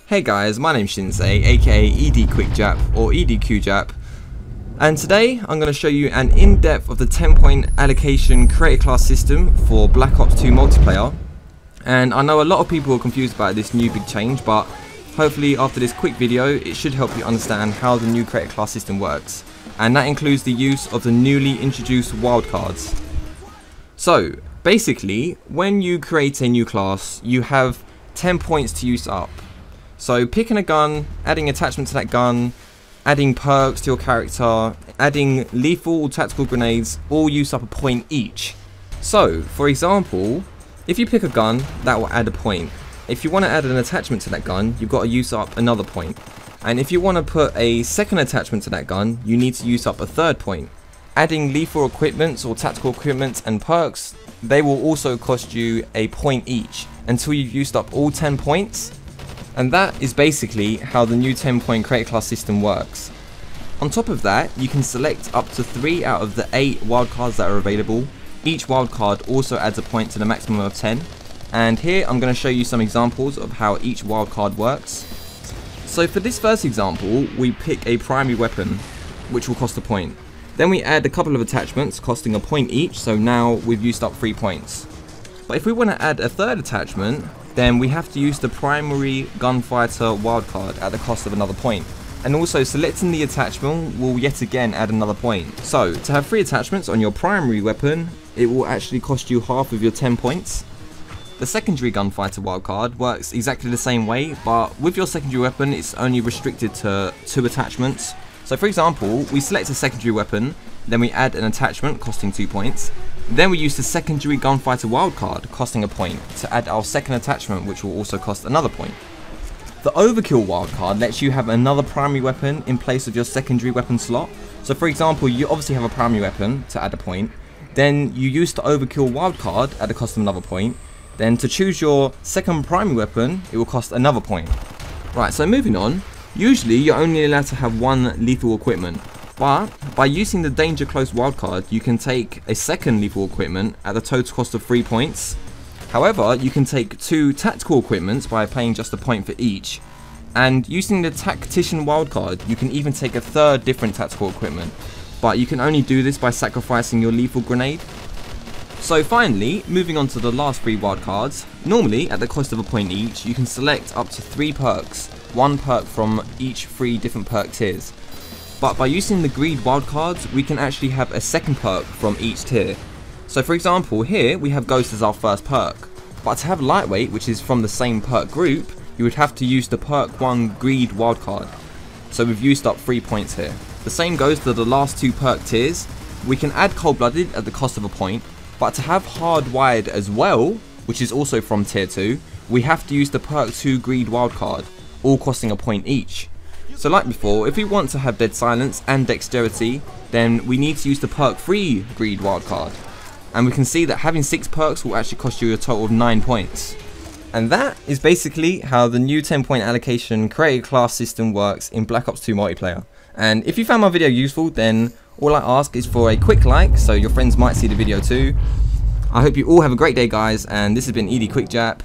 Hey guys, my name's Shinsei, aka ED QuickJap or ED QuickJap, and today I'm going to show you an in-depth of the 10-point allocation creator class system for Black Ops 2 multiplayer. And I know a lot of people are confused about this new big change, but hopefully after this quick video it should help you understand how the new creator class system works, and that includes the use of the newly introduced wildcards. So basically, when you create a new class, you have 10 points to use up. So picking a gun, adding attachment to that gun, adding perks to your character, adding lethal or tactical grenades, all use up a point each. So for example, if you pick a gun, that will add a point. If you want to add an attachment to that gun, you've got to use up another point. And if you want to put a second attachment to that gun, you need to use up a third point. Adding lethal equipments or tactical equipment and perks, they will also cost you a point each until you've used up all 10 points. And that is basically how the new 10-point creator class system works. On top of that, you can select up to 3 out of the 8 wildcards that are available. Each wildcard also adds a point to the maximum of 10. And here I'm going to show you some examples of how each wildcard works. So for this first example, we pick a primary weapon, which will cost a point. Then we add a couple of attachments costing a point each, so now we've used up 3 points. But if we want to add a third attachment, then we have to use the primary gunfighter wildcard at the cost of another point. And also selecting the attachment will yet again add another point. So to have 3 attachments on your primary weapon, it will actually cost you half of your 10 points. The secondary gunfighter wildcard works exactly the same way, but with your secondary weapon it's only restricted to 2 attachments. So for example, we select a secondary weapon, then we add an attachment costing 2 points. Then we use the secondary gunfighter wildcard costing a point to add our second attachment, which will also cost another point. The overkill wildcard lets you have another primary weapon in place of your secondary weapon slot. So for example, you obviously have a primary weapon to add a point, then you use the overkill wildcard at the cost of another point. Then to choose your second primary weapon, it will cost another point. Right, so moving on, usually you're only allowed to have 1 lethal equipment. But by using the danger close wildcard, you can take a second lethal equipment at the total cost of 3 points. However, you can take 2 tactical equipments by paying just a point for each. And using the tactician wildcard, you can even take a third different tactical equipment. But you can only do this by sacrificing your lethal grenade. So finally, moving on to the last 3 wildcards, normally at the cost of a point each, you can select up to 3 perks, 1 perk from each 3 different perk tiers. But by using the greed wildcards, we can actually have a second perk from each tier. So for example, here we have Ghost as our first perk. But to have lightweight, which is from the same perk group, you would have to use the perk 1 greed wildcard. So we've used up 3 points here. The same goes to the last 2 perk tiers. We can add cold-blooded at the cost of a point, but to have hard-wired as well, which is also from tier 2, we have to use the perk 2 greed wildcard, all costing a point each. So like before, if we want to have dead silence and dexterity, then we need to use the perk 3 greed wildcard. And we can see that having 6 perks will actually cost you a total of 9 points. And that is basically how the new 10-point allocation creator class system works in Black Ops 2 multiplayer. And if you found my video useful, then all I ask is for a quick like, so your friends might see the video too. I hope you all have a great day guys, and this has been ED QuickJap.